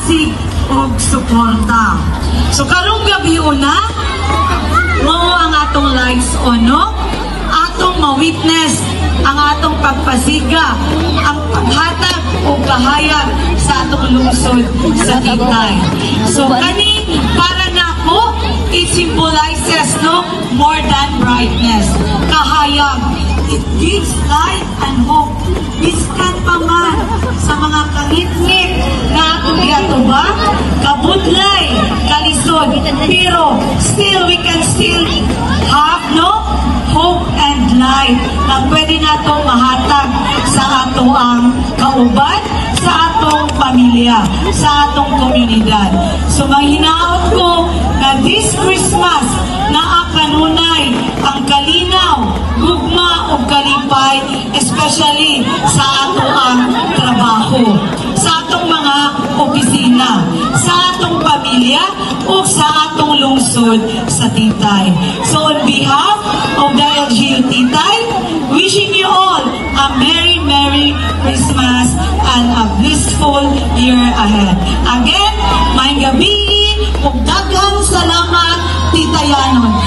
pasig og suporta. So karong gabi una, mao ang atong lights on, no? Atong ma-witness ang atong pagpasiga, ang paghatag o kahayag sa atong lungsod sa Titay. So kani para nako, it symbolizes, no, more than brightness, kahayag. It gives light and hope. Biskan pa man sa mga kangit-ngit na atong giatubang, kabudlay, kalisod, pero still we can still have, no, hope and light na pwede natong mahatag sa ato ang kauban, sa atong pamilya, sa atong komunidad. So manghinaot ko na this Christmas na kanunay ang kalinaw, gugma o kalipay, especially sa ato ang trabaho, sa atong mga opisina, sa atong pamilya o sa atong lungsod sa Titay. So on behalf of the LGU Titay, wishing you all a Merry Christmas and a blissful year ahead. Again, may gabi ug daghang salamat Titayanon.